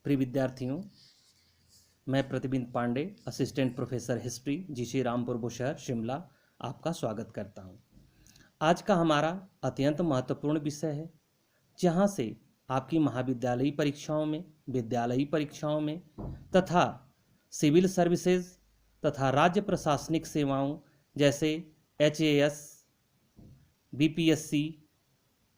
प्रिय विद्यार्थियों, मैं Pratibimb Pandey, assistant professor history, GC Rampur Bushahr, Shimla, आपका स्वागत करता हूं। आज का हमारा अत्यंत महत्वपूर्ण विषय है, जहां से आपकी महाविद्यालयी परीक्षाओं में, विद्यालयी परीक्षाओं में तथा सिविल सर्विसेज तथा राज्य प्रशासनिक सेवाओं जैसे HAS, BPSC,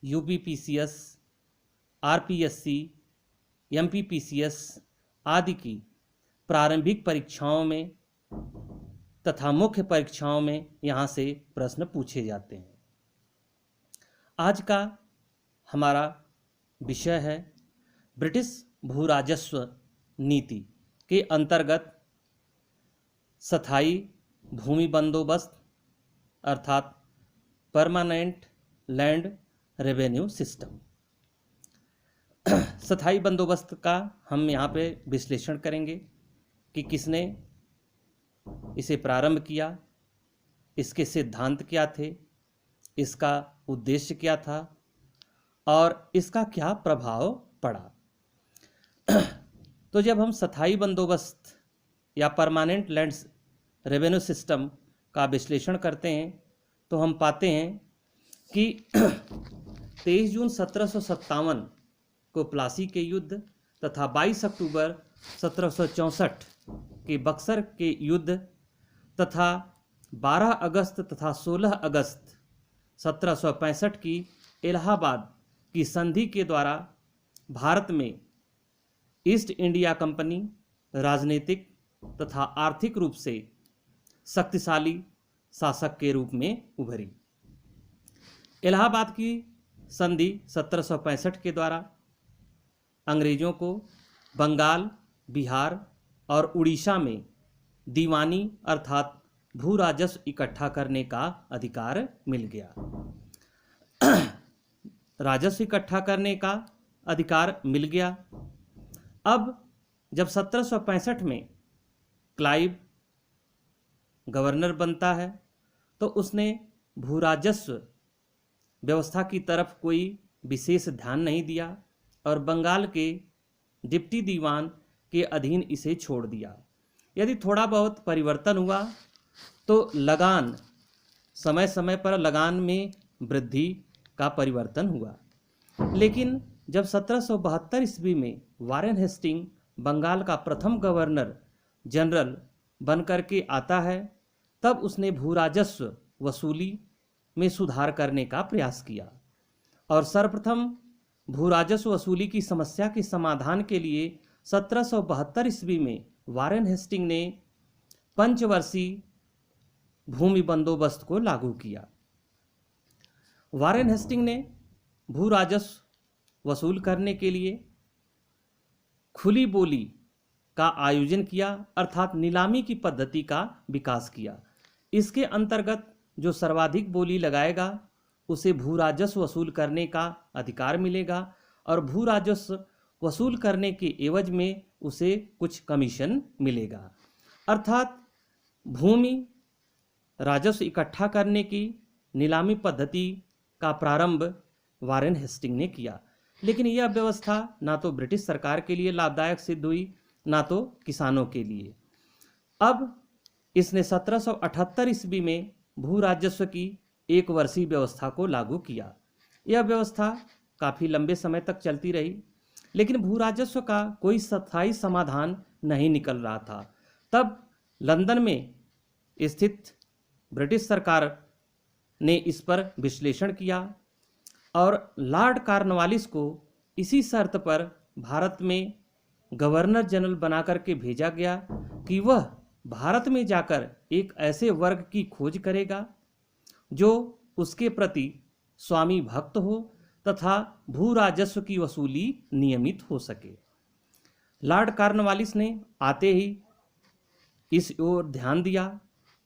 UPPCS, RPSC, MPPCS आदि की प्रारंभिक परीक्षाओं में तथा मुख्य परीक्षाओं में यहाँ से प्रश्न पूछे जाते हैं। आज का हमारा विषय है ब्रिटिश भूराजस्व नीति के अंतर्गत स्थायी भूमि बंदोबस्त अर्थात परमानेंट लैंड रेवेन्यू सिस्टम। स्थायी बंदोबस्त का हम यहाँ पे विश्लेषण करेंगे कि किसने इसे प्रारंभ किया, इसके सिद्धांत क्या थे, इसका उद्देश्य क्या था और इसका क्या प्रभाव पड़ा। तो जब हम स्थायी बंदोबस्त या परमानेंट लैंड रेवेन्यू सिस्टम का विश्लेषण करते हैं तो हम पाते हैं कि 23 जून 1757 को प्लासी के युद्ध तथा 22 अक्टूबर 1764 के बक्सर के युद्ध तथा 12 अगस्त तथा 16 अगस्त 1765 की इलाहाबाद की संधि के द्वारा भारत में ईस्ट इंडिया कंपनी राजनीतिक तथा आर्थिक रूप से शक्तिशाली शासक के रूप में उभरी। इलाहाबाद की संधि 1765 के द्वारा अंग्रेजों को बंगाल, बिहार और उड़ीसा में दीवानी अर्थात भू राजस्व इकट्ठा करने का अधिकार मिल गया। राजस्व इकट्ठा करने का अधिकार मिल गया। अब जब 1765 में क्लाइव गवर्नर बनता है तो उसने भू राजस्व व्यवस्था की तरफ कोई विशेष ध्यान नहीं दिया और बंगाल के डिप्टी दीवान के अधीन इसे छोड़ दिया। यदि थोड़ा बहुत परिवर्तन हुआ तो लगान, समय समय पर लगान में वृद्धि का परिवर्तन हुआ। लेकिन जब 1772 ईस्वी में वारेन हेस्टिंग बंगाल का प्रथम गवर्नर जनरल बनकर के आता है, तब उसने भू राजस्व वसूली में सुधार करने का प्रयास किया और सर्वप्रथम भू राजस्व वसूली की समस्या के समाधान के लिए 1772 ईस्वी में वारेन हेस्टिंग ने पंचवर्षीय भूमि बंदोबस्त को लागू किया। वारेन हेस्टिंग ने भू राजस्व वसूल करने के लिए खुली बोली का आयोजन किया अर्थात नीलामी की पद्धति का विकास किया। इसके अंतर्गत जो सर्वाधिक बोली लगाएगा उसे भू राजस्व वसूल करने का अधिकार मिलेगा और भू राजस्व वसूल करने के एवज में उसे कुछ कमीशन मिलेगा। अर्थात भूमि राजस्व इकट्ठा करने की नीलामी पद्धति का प्रारंभ वारेन हेस्टिंग ने किया। लेकिन यह व्यवस्था ना तो ब्रिटिश सरकार के लिए लाभदायक सिद्ध हुई, ना तो किसानों के लिए। अब इसने 1778 ईस्वी में भू राजस्व की एक वर्षीय व्यवस्था को लागू किया। यह व्यवस्था काफ़ी लंबे समय तक चलती रही, लेकिन भू राजस्व का कोई स्थायी समाधान नहीं निकल रहा था। तब लंदन में स्थित ब्रिटिश सरकार ने इस पर विश्लेषण किया और लॉर्ड कॉर्नवालिस को इसी शर्त पर भारत में गवर्नर जनरल बनाकर के भेजा गया कि वह भारत में जाकर एक ऐसे वर्ग की खोज करेगा जो उसके प्रति स्वामी भक्त हो तथा भू राजस्व की वसूली नियमित हो सके। लॉर्ड कॉर्नवालिस ने आते ही इस ओर ध्यान दिया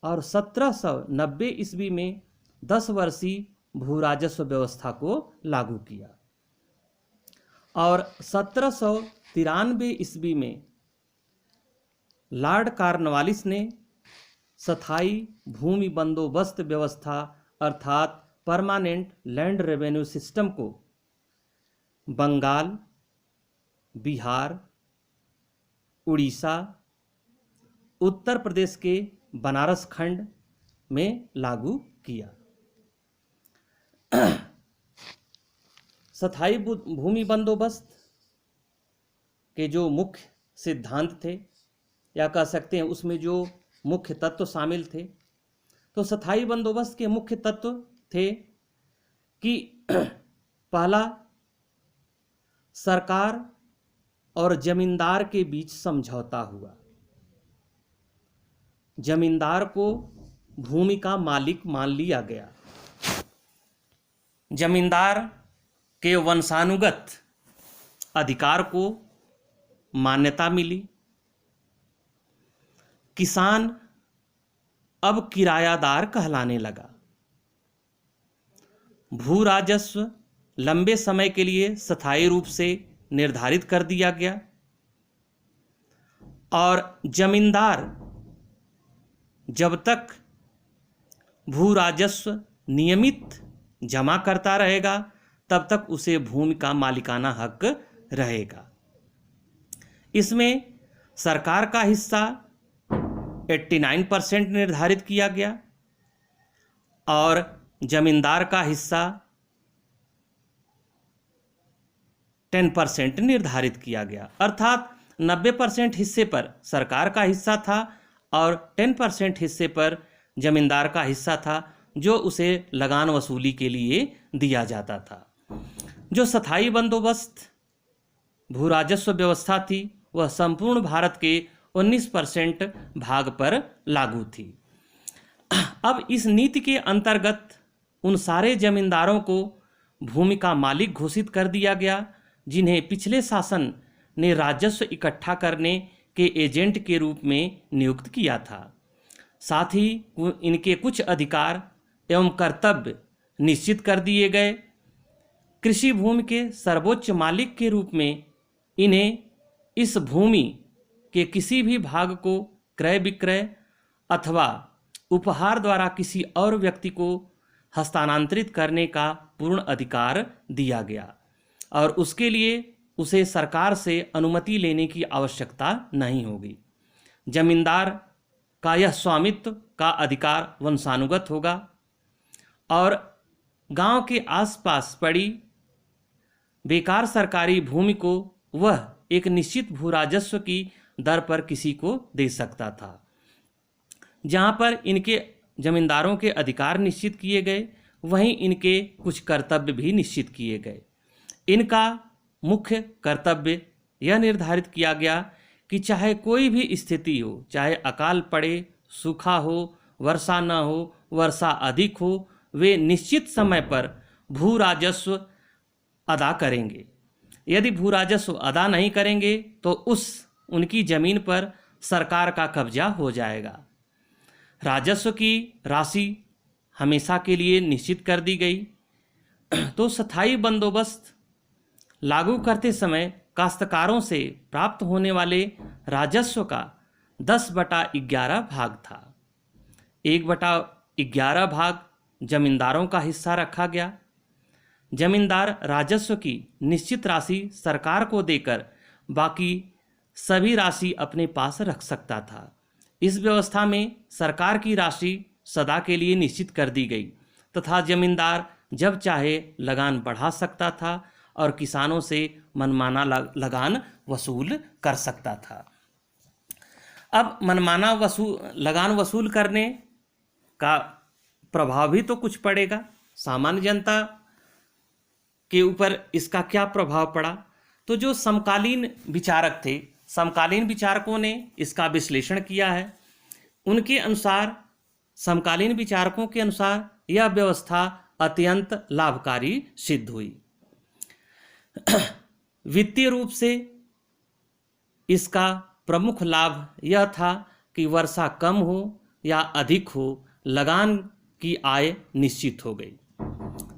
और 1790 ईस्वी में 10 वर्षीय भू राजस्व व्यवस्था को लागू किया और 1793 ईस्वी में लॉर्ड कॉर्नवालिस ने स्थायी भूमि बंदोबस्त व्यवस्था अर्थात परमानेंट लैंड रेवेन्यू सिस्टम को बंगाल, बिहार, उड़ीसा, उत्तर प्रदेश के बनारस खंड में लागू किया। स्थायी भूमि बंदोबस्त के जो मुख्य सिद्धांत थे, या कह सकते हैं उसमें जो मुख्य तत्व शामिल थे, तो स्थायी बंदोबस्त के मुख्य तत्व थे कि पहला, सरकार और जमींदार के बीच समझौता हुआ। जमींदार को भूमि का मालिक मान लिया गया। जमींदार के वंशानुगत अधिकार को मान्यता मिली। किसान अब किरायादार कहलाने लगा। भू राजस्व लंबे समय के लिए स्थायी रूप से निर्धारित कर दिया गया और जमींदार जब तक भू राजस्व नियमित जमा करता रहेगा तब तक उसे भूमि का मालिकाना हक रहेगा। इसमें सरकार का हिस्सा 89% निर्धारित किया गया और जमींदार का हिस्सा 10% निर्धारित किया गया। अर्थात 90% हिस्से पर सरकार का हिस्सा था और 10% हिस्से पर जमींदार का हिस्सा था, जो उसे लगान वसूली के लिए दिया जाता था। जो स्थायी बंदोबस्त भू राजस्व व्यवस्था थी वह संपूर्ण भारत के 19% भाग पर लागू थी। अब इस नीति के अंतर्गत उन सारे जमींदारों को भूमि का मालिक घोषित कर दिया गया जिन्हें पिछले शासन ने राजस्व इकट्ठा करने के एजेंट के रूप में नियुक्त किया था। साथ ही इनके कुछ अधिकार एवं कर्तव्य निश्चित कर दिए गए। कृषि भूमि के सर्वोच्च मालिक के रूप में इन्हें इस भूमि के किसी भी भाग को क्रय विक्रय अथवा उपहार द्वारा किसी और व्यक्ति को हस्तांतरित करने का पूर्ण अधिकार दिया गया और उसके लिए उसे सरकार से अनुमति लेने की आवश्यकता नहीं होगी। जमींदार का यह स्वामित्व का अधिकार वंशानुगत होगा और गांव के आसपास पड़ी बेकार सरकारी भूमि को वह एक निश्चित भू राजस्व की दर पर किसी को दे सकता था। जहां पर इनके जमींदारों के अधिकार निश्चित किए गए, वहीं इनके कुछ कर्तव्य भी निश्चित किए गए। इनका मुख्य कर्तव्य यह निर्धारित किया गया कि चाहे कोई भी स्थिति हो, चाहे अकाल पड़े, सूखा हो, वर्षा न हो, वर्षा अधिक हो, वे निश्चित समय पर भू राजस्व अदा करेंगे। यदि भू राजस्व अदा नहीं करेंगे तो उनकी जमीन पर सरकार का कब्जा हो जाएगा। राजस्व की राशि हमेशा के लिए निश्चित कर दी गई। तो स्थायी बंदोबस्त लागू करते समय काश्तकारों से प्राप्त होने वाले राजस्व का 10/11 भाग था। 1/11 भाग जमींदारों का हिस्सा रखा गया। जमींदार राजस्व की निश्चित राशि सरकार को देकर बाकी सभी राशि अपने पास रख सकता था। इस व्यवस्था में सरकार की राशि सदा के लिए निश्चित कर दी गई तथा जमींदार जब चाहे लगान बढ़ा सकता था और किसानों से मनमाना लगान वसूल कर सकता था। अब मनमाना लगान वसूल करने का प्रभाव भी तो कुछ पड़ेगा। सामान्य जनता के ऊपर इसका क्या प्रभाव पड़ा? तो जो समकालीन विचारक थे, समकालीन विचारकों ने इसका विश्लेषण किया है। उनके अनुसार, समकालीन विचारकों के अनुसार यह व्यवस्था अत्यंत लाभकारी सिद्ध हुई। वित्तीय रूप से इसका प्रमुख लाभ यह था कि वर्षा कम हो या अधिक हो, लगान की आय निश्चित हो गई।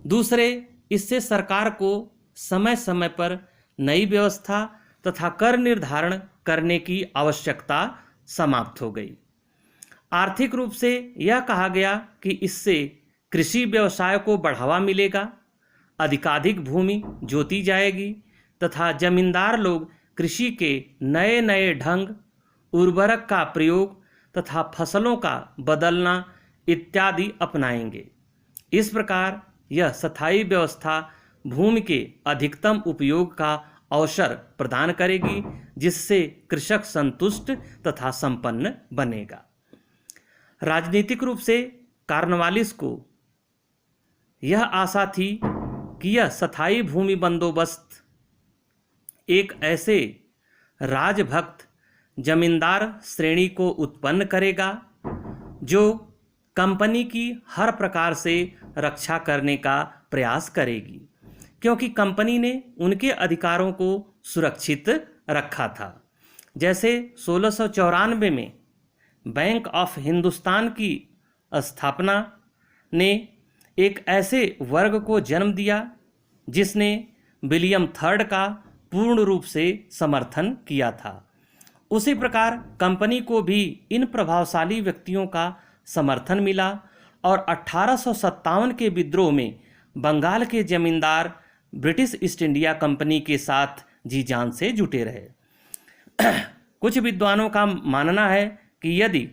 दूसरे, इससे सरकार को समय समय पर नई व्यवस्था तथा कर निर्धारण करने की आवश्यकता समाप्त हो गई। आर्थिक रूप से यह कहा गया कि इससे कृषि व्यवसाय को बढ़ावा मिलेगा, अधिकाधिक भूमि जोती जाएगी तथा जमींदार लोग कृषि के नए नए ढंग उर्वरक का प्रयोग तथा फसलों का बदलना इत्यादि अपनाएंगे। इस प्रकार यह स्थायी व्यवस्था भूमि के अधिकतम उपयोग का अवसर प्रदान करेगी, जिससे कृषक संतुष्ट तथा संपन्न बनेगा। राजनीतिक रूप से कॉर्नवालिस को यह आशा थी कि यह स्थायी भूमि बंदोबस्त एक ऐसे राजभक्त जमींदार श्रेणी को उत्पन्न करेगा जो कंपनी की हर प्रकार से रक्षा करने का प्रयास करेगी, क्योंकि कंपनी ने उनके अधिकारों को सुरक्षित रखा था। जैसे 1694 में बैंक ऑफ हिंदुस्तान की स्थापना ने एक ऐसे वर्ग को जन्म दिया जिसने विलियम थर्ड का पूर्ण रूप से समर्थन किया था। उसी प्रकार कंपनी को भी इन प्रभावशाली व्यक्तियों का समर्थन मिला और 1857 के विद्रोह में बंगाल के जमींदार ब्रिटिश ईस्ट इंडिया कंपनी के साथ जी जान से जुटे रहे। कुछ विद्वानों का मानना है कि यदि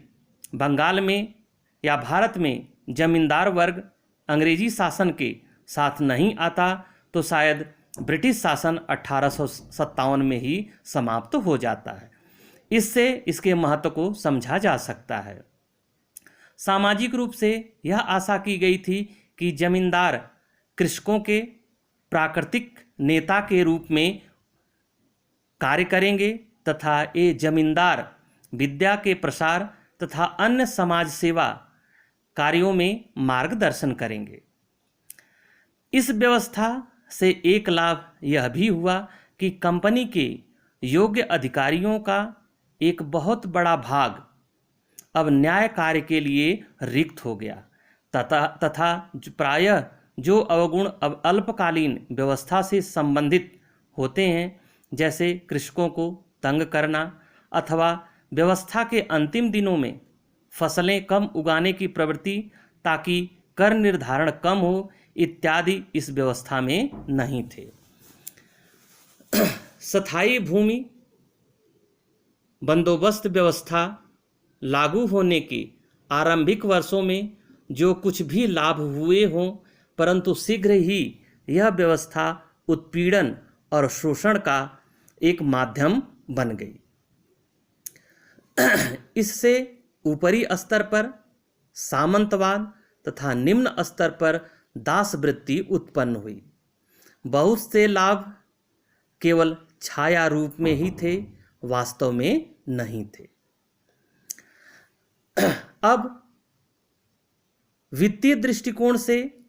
बंगाल में या भारत में जमींदार वर्ग अंग्रेजी शासन के साथ नहीं आता तो शायद ब्रिटिश शासन 1857 में ही समाप्त हो जाता है। इससे इसके महत्व को समझा जा सकता है। सामाजिक रूप से यह आशा की गई थी कि जमींदार कृषकों के प्राकृतिक नेता के रूप में कार्य करेंगे तथा ये जमींदार विद्या के प्रसार तथा अन्य समाज सेवा कार्यों में मार्गदर्शन करेंगे। इस व्यवस्था से एक लाभ यह भी हुआ कि कंपनी के योग्य अधिकारियों का एक बहुत बड़ा भाग अब न्याय कार्य के लिए रिक्त हो गया तथा प्रायः जो अवगुण अब अल्पकालीन व्यवस्था से संबंधित होते हैं, जैसे कृषकों को तंग करना अथवा व्यवस्था के अंतिम दिनों में फसलें कम उगाने की प्रवृत्ति ताकि कर निर्धारण कम हो इत्यादि इस व्यवस्था में नहीं थे। स्थायी भूमि बंदोबस्त व्यवस्था लागू होने के आरंभिक वर्षों में जो कुछ भी लाभ हुए हों, परंतु शीघ्र ही यह व्यवस्था उत्पीड़न और शोषण का एक माध्यम बन गई। इससे ऊपरी स्तर पर सामंतवाद तथा निम्न स्तर पर दासवृत्ति उत्पन्न हुई। बहुत से लाभ केवल छाया रूप में ही थे, वास्तव में नहीं थे। अब वित्तीय दृष्टिकोण से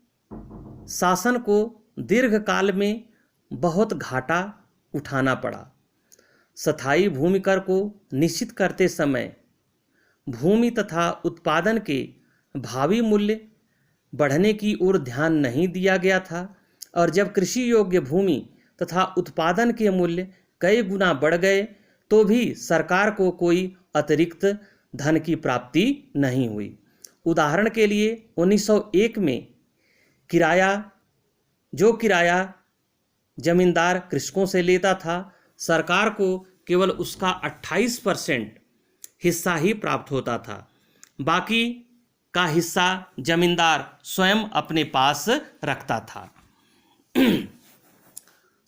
शासन को दीर्घकाल में बहुत घाटा उठाना पड़ा। स्थायी भूमि कर को निश्चित करते समय भूमि तथा उत्पादन के भावी मूल्य बढ़ने की ओर ध्यान नहीं दिया गया था और जब कृषि योग्य भूमि तथा उत्पादन के मूल्य कई गुना बढ़ गए तो भी सरकार को कोई अतिरिक्त धन की प्राप्ति नहीं हुई। उदाहरण के लिए 1901 में किराया जमींदार कृषकों से लेता था, सरकार को केवल उसका 28% हिस्सा ही प्राप्त होता था। बाकी का हिस्सा जमींदार स्वयं अपने पास रखता था।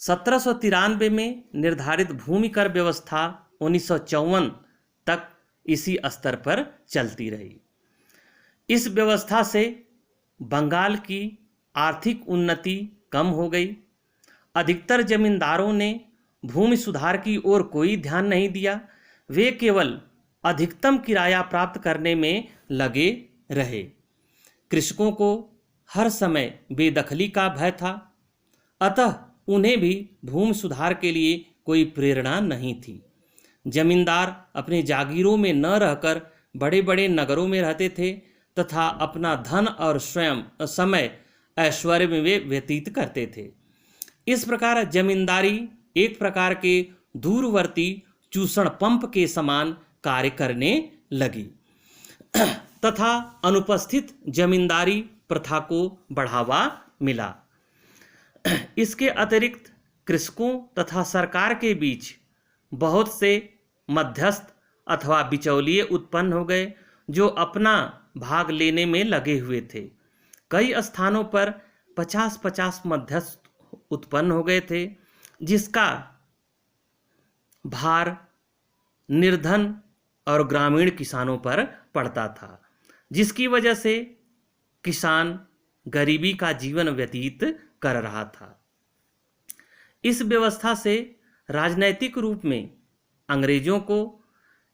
1793 में निर्धारित भूमि कर व्यवस्था 1954 तक इसी स्तर पर चलती रही। इस व्यवस्था से बंगाल की आर्थिक उन्नति कम हो गई। अधिकतर जमींदारों ने भूमि सुधार की ओर कोई ध्यान नहीं दिया, वे केवल अधिकतम किराया प्राप्त करने में लगे रहे। कृषकों को हर समय बेदखली का भय था, अतः उन्हें भी भूमि सुधार के लिए कोई प्रेरणा नहीं थी। जमींदार अपने जागीरों में न रहकर बड़े बड़े नगरों में रहते थे तथा अपना धन और स्वयं समय ऐश्वर्य में वे व्यतीत करते थे। इस प्रकार जमींदारी एक प्रकार के दूरवर्ती चूषण पंप के समान कार्य करने लगी तथा अनुपस्थित जमींदारी प्रथा को बढ़ावा मिला। इसके अतिरिक्त कृषकों तथा सरकार के बीच बहुत से मध्यस्थ अथवा बिचौलिए उत्पन्न हो गए जो अपना भाग लेने में लगे हुए थे। कई स्थानों पर 50-50 मध्यस्थ उत्पन्न हो गए थे, जिसका भार निर्धन और ग्रामीण किसानों पर पड़ता था, जिसकी वजह से किसान गरीबी का जीवन व्यतीत कर रहा था। इस व्यवस्था से राजनैतिक रूप में अंग्रेजों को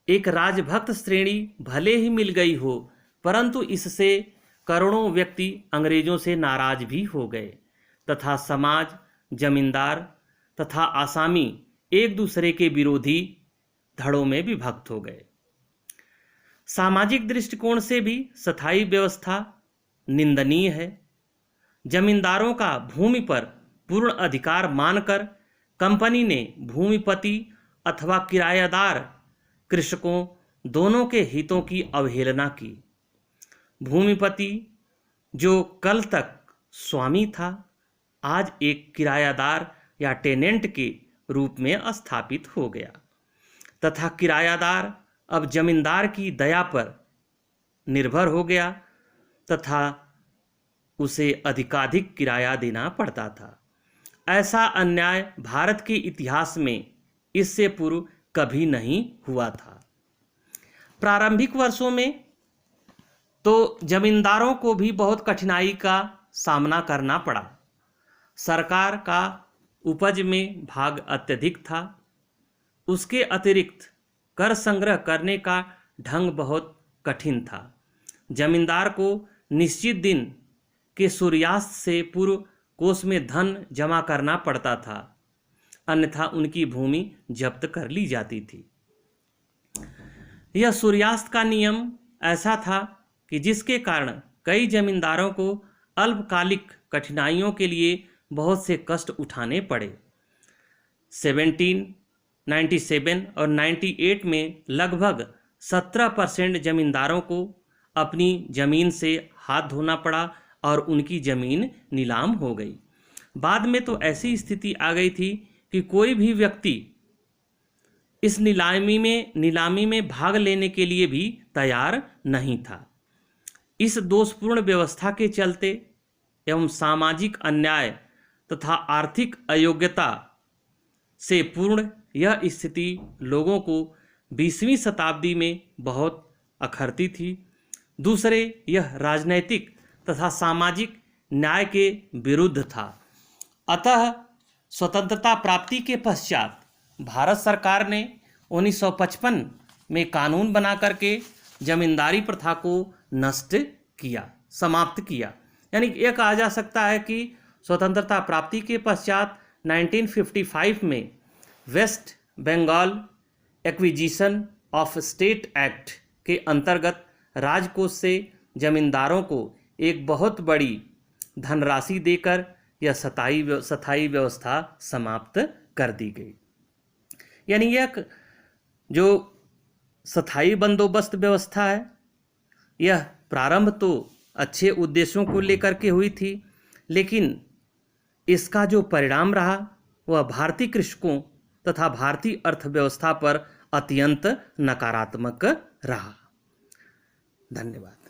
एक राजभक्त श्रेणी भले ही मिल गई हो, परंतु इससे करोड़ों व्यक्ति अंग्रेजों से नाराज भी हो गए तथा समाज, जमींदार तथा आसामी एक दूसरे के विरोधी धड़ों में विभक्त हो गए। सामाजिक दृष्टिकोण से भी स्थायी व्यवस्था निंदनीय है। जमींदारों का भूमि पर पूर्ण अधिकार मानकर कंपनी ने भूमिपति अथवा किरायादार कृषकों दोनों के हितों की अवहेलना की। भूमिपति जो कल तक स्वामी था, आज एक किरायादार या टेनेंट के रूप में स्थापित हो गया तथा किरायादार अब जमींदार की दया पर निर्भर हो गया तथा उसे अधिकाधिक किराया देना पड़ता था। ऐसा अन्याय भारत के इतिहास में इससे पूर्व कभी नहीं हुआ था। प्रारंभिक वर्षों में तो जमींदारों को भी बहुत कठिनाई का सामना करना पड़ा। सरकार का उपज में भाग अत्यधिक था। उसके अतिरिक्त कर संग्रह करने का ढंग बहुत कठिन था। जमींदार को निश्चित दिन के सूर्यास्त से पूर्व कोष में धन जमा करना पड़ता था, अन्यथा उनकी भूमि जब्त कर ली जाती थी। यह सूर्यास्त का नियम ऐसा था कि जिसके कारण कई जमींदारों को अल्पकालिक कठिनाइयों के लिए बहुत से कष्ट उठाने पड़े। 1797 और 98 में लगभग 17% जमींदारों को अपनी जमीन से हाथ धोना पड़ा और उनकी जमीन नीलाम हो गई। बाद में तो ऐसी स्थिति आ गई थी कि कोई भी व्यक्ति इस नीलामी में भाग लेने के लिए भी तैयार नहीं था। इस दोषपूर्ण व्यवस्था के चलते एवं सामाजिक अन्याय तथा आर्थिक अयोग्यता से पूर्ण यह स्थिति लोगों को 20वीं शताब्दी में बहुत अखरती थी। दूसरे, यह राजनैतिक तथा सामाजिक न्याय के विरुद्ध था। अतः स्वतंत्रता प्राप्ति के पश्चात भारत सरकार ने 1955 में कानून बना करके जमींदारी प्रथा को नष्ट किया, समाप्त किया। यानी यह कहा जा सकता है कि स्वतंत्रता प्राप्ति के पश्चात 1955 में West Bengal acquisition of state act के अंतर्गत राजकोष से जमींदारों को एक बहुत बड़ी धनराशि देकर यह स्थायी व्यवस्था समाप्त कर दी गई। यानी यह जो स्थायी बंदोबस्त व्यवस्था है, यह प्रारंभ तो अच्छे उद्देश्यों को लेकर के हुई थी, लेकिन इसका जो परिणाम रहा वह भारतीय कृषकों तथा भारतीय अर्थव्यवस्था पर अत्यंत नकारात्मक रहा। धन्यवाद।